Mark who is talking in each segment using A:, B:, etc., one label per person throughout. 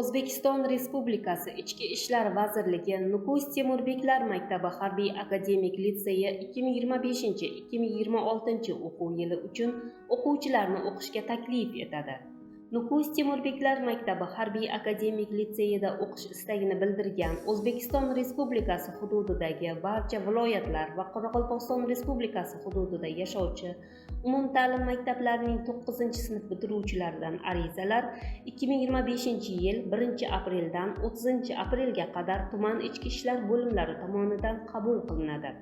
A: O'zbekiston Respublikasi Ichki ishlar vazirligi Nukus Temurbeklar maktabi harbiy akademik litseyi 2025-2026 o'quv yili uchun o'quvchilarni o'qishga taklif etadi. Nukus Temurbeklar maktabi harbiy akademik litseyida o'qish istagini bildirgan O'zbekiston Respublikasi hududidagi barcha viloyatlar va Qoraqalpog'iston Respublikasi hududida yashovchi umumta'lim maktablarining 9-sinf bitiruvchilaridan arizalar 2025-yil 1-apreldan 30-aprelga qadar tuman ichki ishlar bo'limlari tomonidan qabul qilinadi.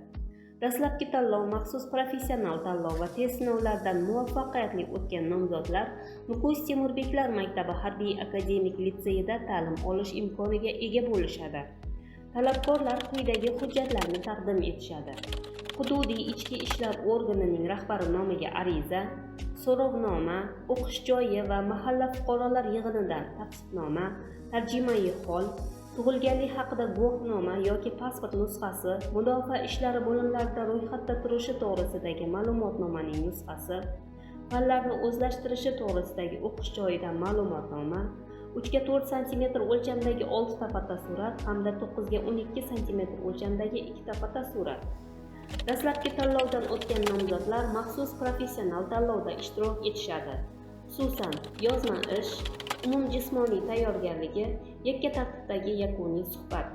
A: Dastlabki tanlov, maxsus professional tanlov va test sinovlaridan muvaffaqiyatli o'tgan nomzodlar Nukus Temurbeklar maktabi harbiy akademik litseyida ta'lim olish imkoniga ega bo'lishadi. Talabgorlar quyidagi hujjatlarni taqdim etishadi. Hududiy ichki ishlar organining rahbari nomiga ariza, so'rovnoma, o'qish joyi va mahalla fuqarolar yig'inidan tavsifnoma, tarjimai hol, tug'ilganlik haqida guvohnoma yoki pasport nusxasi, mudofaa ishlari bo'limlarida ro'yxatda turishi to'g'risidagi ma'lumotnomaning nusxasi, fanlarni o'zlashtirishi to'g'risidagi o'qish joyidan ma'lumotnoma, 3x4 cm o'lchamdagi 6 ta fotosurat hamda 9x12 cm o'lchamdagi 2 ta fotosurat. Dastlabki tanlovdan o'tgan nomzodlar maxsus professional tanlovda ishtirok etishadi. Xususan, yozma ish, umumjismoniy tayyorgarligi, yakka tartibdagi yakuniy suhbat.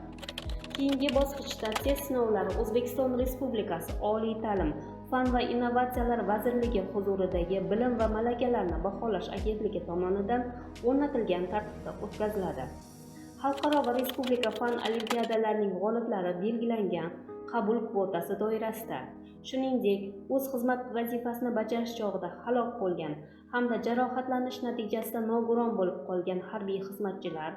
A: Keyingi bosqichda test sinovlari O'zbekiston Respublikasi Oliy ta'lim, fan va innovatsiyalar vazirligi huzuridagi Bilim va malakalarni baholash agentligi tomonidan o'rnatilgan tartibda o'tkaziladi. Xalqaro va respublika fan olimpiadalarining g'oliblari belgilangan qabul kvotasi doirasida, shuningdek, o'z xizmat vazifasini bajarish chog'ida halok bo'lgan hamda jarohatlanish natijasida nogiron bo'lib qolgan harbiy xizmatchilar,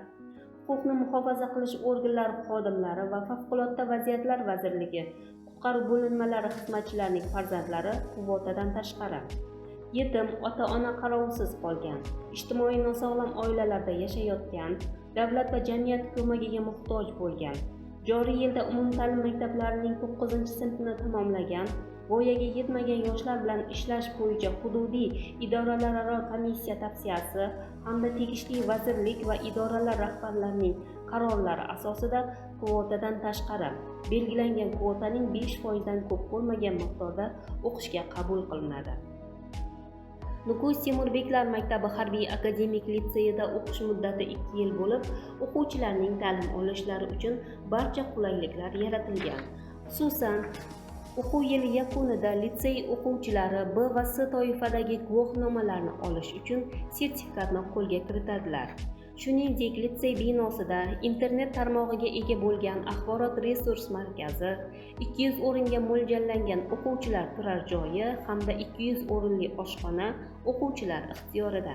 A: huquqni muhofaza qilish organlari xodimlari va favqulodda vaziyatlar vazirligi qutqaruv bo'linmalari xizmatchilarining farzandlari kvotadan tashqari, yetim, ota-ona qarovisiz qolgan, ijtimoiy nosog'lom oilalarda yashayotgan, davlat va jamiyat ko'magiga muhtoj bo'lgan, joriy yilda umumta'lim maktablarining 9-sinfni tamomlagan, voyaga yetmagan yoshlar bilan ishlash bo'yicha hududiy idoralararo komissiya tavsiyasi hamda tegishli vazirlik va idoralar rahbarlarining qarorlari asosida kvotadan tashqari belgilangan kvotaning 5% dan ko'p bo'lmagan miqdorda o'qishga qabul qilinadi. Nukus Temurbeklar maktabi harbiy akademik litseyida o'qish muddati 2 yil bo'lib, o'quvchilarning ta'lim olishlari uchun barcha qulayliklar yaratilgan. Xususan, o'quv yili yakunida litsey o'quvchilari B va C toifadagi guvohnomalarni olish uchun sertifikatni qo'lga kiritadilar. Shuningdek, litsey binosida internet tarmog'iga ega bo'lgan axborot resurs markazi, 200 o'ringa mo'ljallangan o'quvchilar turar joyi hamda 200 o'rinli oshxona o'quvchilar ixtiyorida.